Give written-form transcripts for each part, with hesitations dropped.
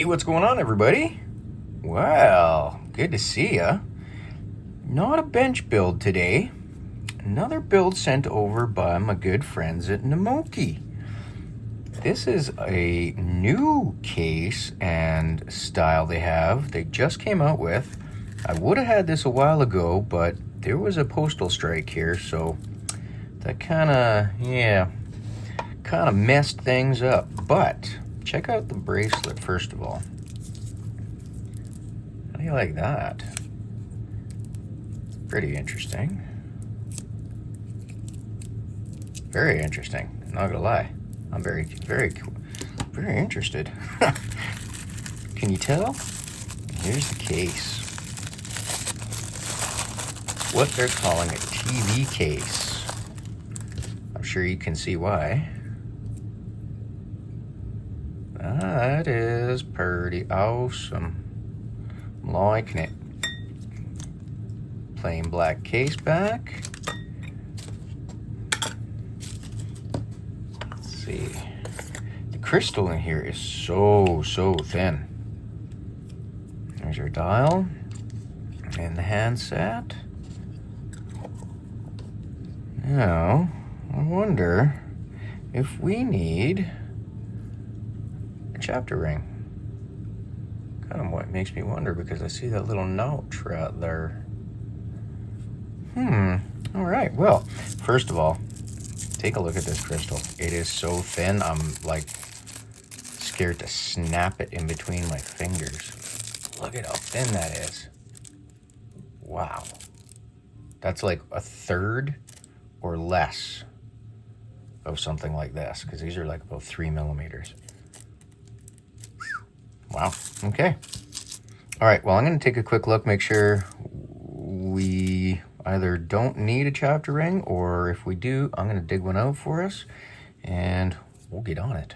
Hey, what's going on, everybody? Well, good to see ya. Not a bench build today. Another build sent over by my good friends at Namoki. This is a new case and style they have. They just came out with. I would have had this a while ago, but there was a postal strike here, so that kind of messed things up. But check out the bracelet first of all. How do you like that? Pretty interesting. Very interesting. Not gonna lie, I'm very interested. Can you tell? Here's the case. What they're calling a TV case. I'm sure you can see why. That is pretty awesome. I'm liking it. Plain black case back. Let's see. The crystal in here is so thin. There's your dial and the handset. Now, I wonder if we need a chapter ring. Kind of what makes me wonder, because I see that little notch right there. All right, well, first of all, take a look at this crystal. It is so thin, I'm like scared to snap it in between my fingers. Look at how thin that is. Wow. That's like a third or less of something like this, because these are like about 3 millimeters. Wow, okay. All right, well, I'm gonna take a quick look, make sure we either don't need a chapter ring, or if we do, I'm gonna dig one out for us and we'll get on it.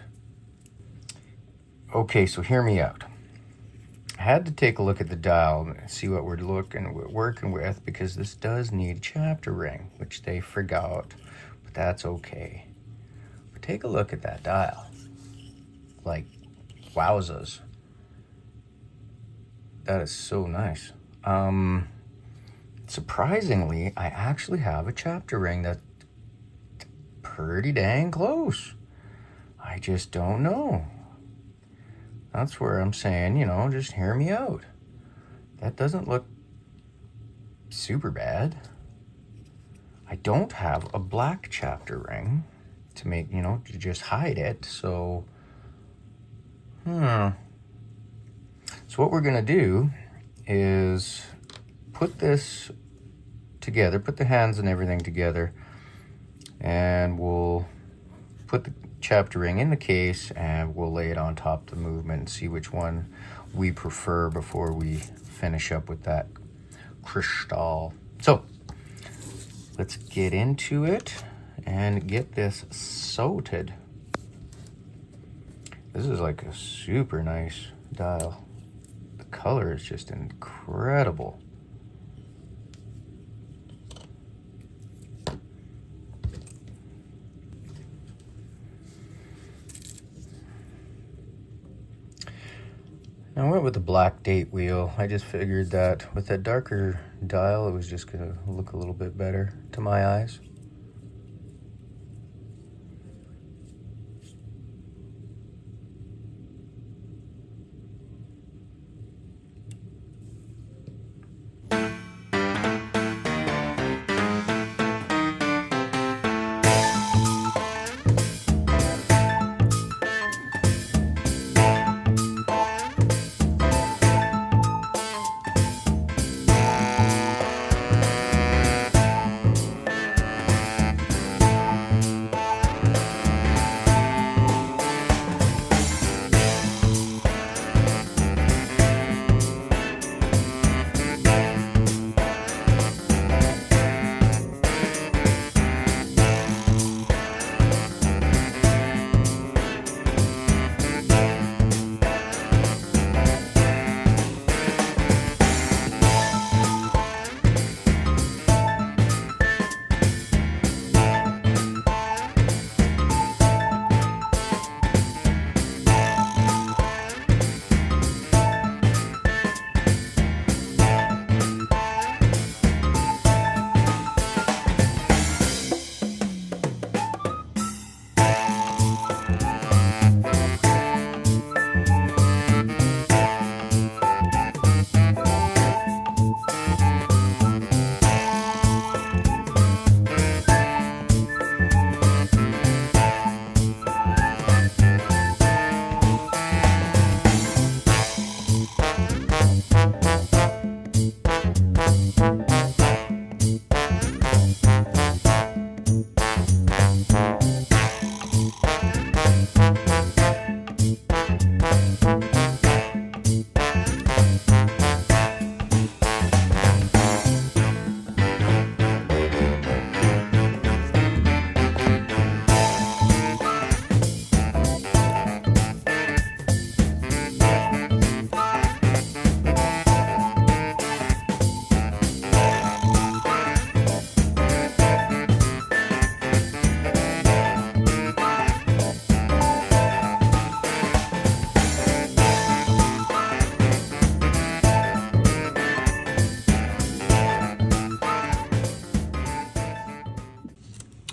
Okay, so hear me out. I had to take a look at the dial and see what we're working with, because this does need a chapter ring, which they forgot, but that's okay. But take a look at that dial. Like, wowzas. That is so nice. Surprisingly, I actually have a chapter ring that's pretty dang close. I just don't know. That's where I'm saying, just hear me out. That doesn't look super bad. I don't have a black chapter ring to make, to just hide it. So, So what we're gonna do is put this together, put the hands and everything together, and we'll put the chapter ring in the case and we'll lay it on top of the movement and see which one we prefer before we finish up with that crystal. So let's get into it and get this sorted. This is like a super nice dial. The color is just incredible. I went with the black date wheel. I just figured that with that darker dial, it was just gonna look a little bit better to my eyes.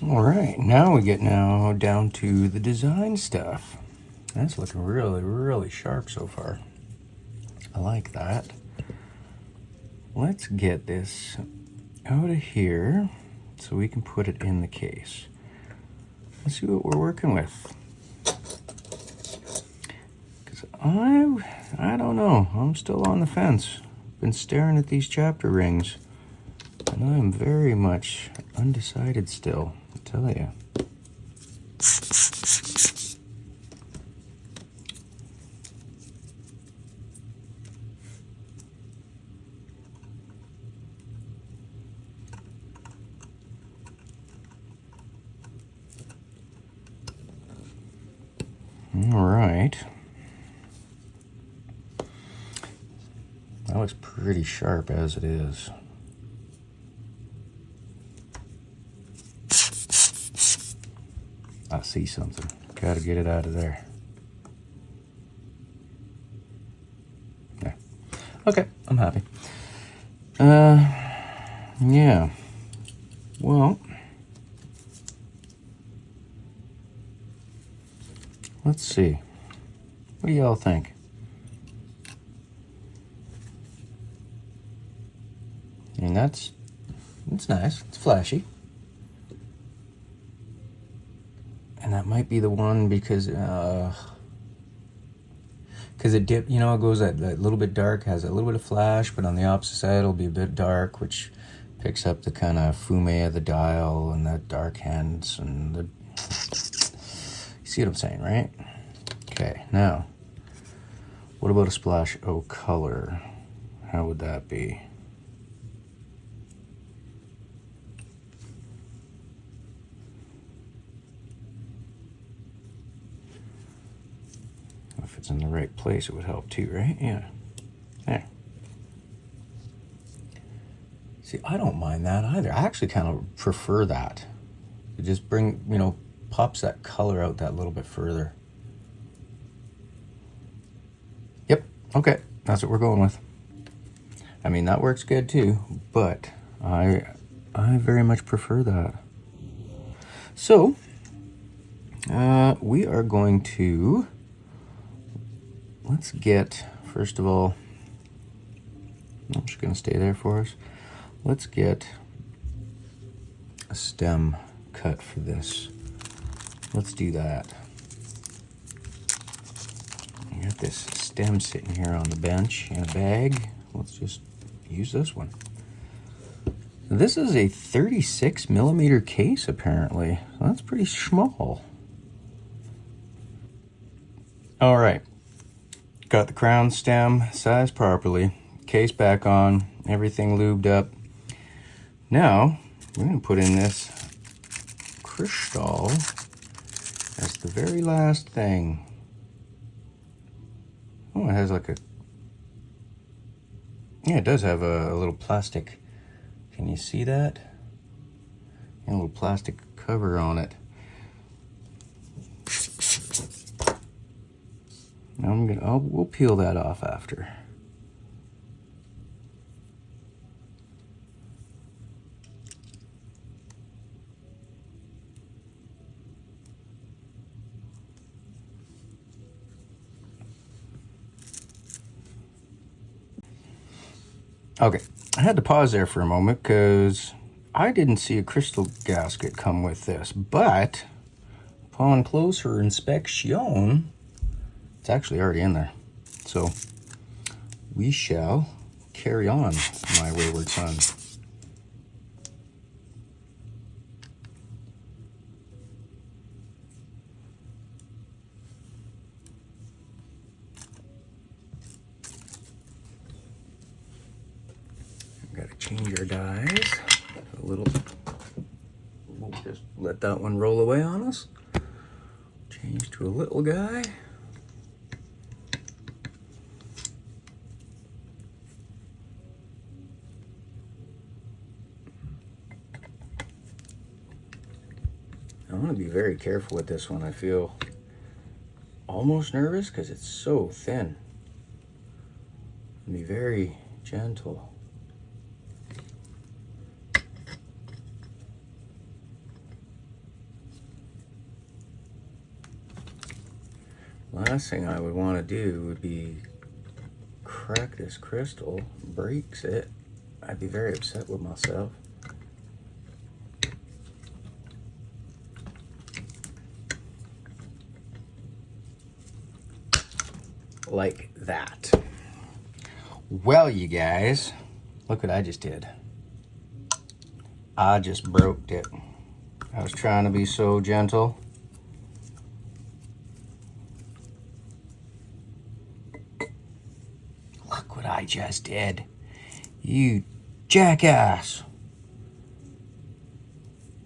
All right, now we get down to the design stuff. That's looking really, really sharp so far. I like that. Let's get this out of here so we can put it in the case. Let's see what we're working with. Because I don't know. I'm still on the fence. Been staring at these chapter rings, and I'm very much undecided still, I tell you. All right. That looks pretty sharp as it is. I see something. Gotta get it out of there. Yeah. Okay, I'm happy. Yeah. Well, let's see. What do y'all think? And it's nice. It's flashy. And that might be the one because it dip, you know, it goes that little bit dark, has a little bit of flash, but on the opposite side it'll be a bit dark, which picks up the kind of fume of the dial and that dark hands and the. You see what I'm saying, right? Okay, now, what about a splash of color? How would that be? If it's in the right place, it would help too, right? Yeah. There. See, I don't mind that either. I actually kind of prefer that. It just pops that color out that little bit further. Yep, okay, that's what we're going with. I mean, that works good too, but I very much prefer that. So, we are going to, let's get, first of all, I'm just going to stay there for us. Let's get a stem cut for this. Let's do that. I got this stem sitting here on the bench in a bag. Let's just use this one. This is a 36 millimeter case apparently. That's pretty small. All right, got the crown stem sized properly, case back on, everything lubed up. Now we're going to put in this crystal as the very last thing. Oh, it has like yeah, it does have a little plastic. Can you see that? A little plastic cover on it. Now we'll peel that off after. Okay, I had to pause there for a moment because I didn't see a crystal gasket come with this, but upon closer inspection, it's actually already in there. So we shall carry on, my wayward son. Got to change our dies a little. We'll just let that one roll away on us. Change to a little guy. I want to be very careful with this one. I feel almost nervous because it's so thin. Be very gentle. last thing I would want to do would be crack this crystal, breaks it. I'd be very upset with myself. Like that. Well, you guys, look what I just did. I just broke it. I was trying to be so gentle. Look what I just did. You jackass.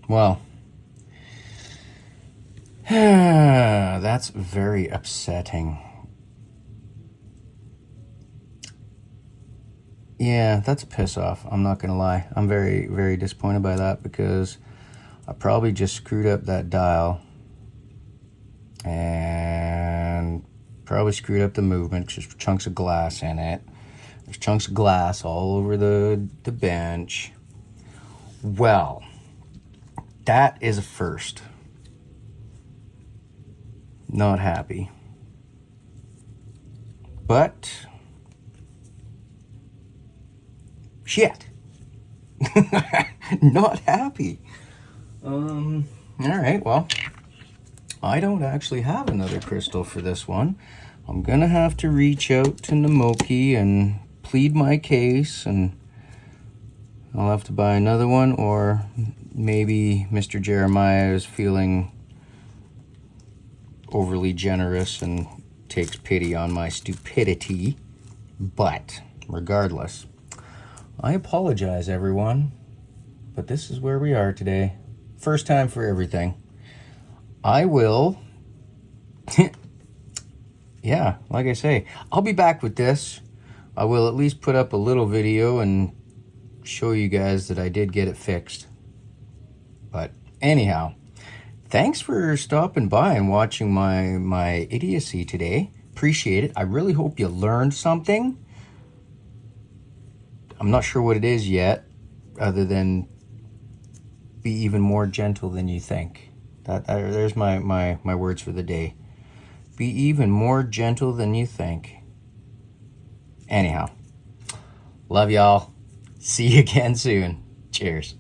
Well, that's very upsetting. Yeah, that's a piss off. I'm not gonna lie. I'm very, very disappointed by that because I probably just screwed up that dial and probably screwed up the movement because there's chunks of glass in it. There's chunks of glass all over the bench. Well, that is a first. Not happy. But shit. Not happy. All right, well, I don't actually have another crystal for this one. I'm gonna have to reach out to Namoki and plead my case, and I'll have to buy another one, or maybe Mr. Jeremiah is feeling overly generous and takes pity on my stupidity. But regardless, I apologize, everyone, but this is where we are today. First time for everything. I will, yeah, like I say, I'll be back with this. I will at least put up a little video and show you guys that I did get it fixed. But anyhow, thanks for stopping by and watching my idiocy today. Appreciate it. I really hope you learned something. I'm not sure what it is yet, other than be even more gentle than you think. There's my words for the day. Be even more gentle than you think. Anyhow, love y'all. See you again soon. Cheers.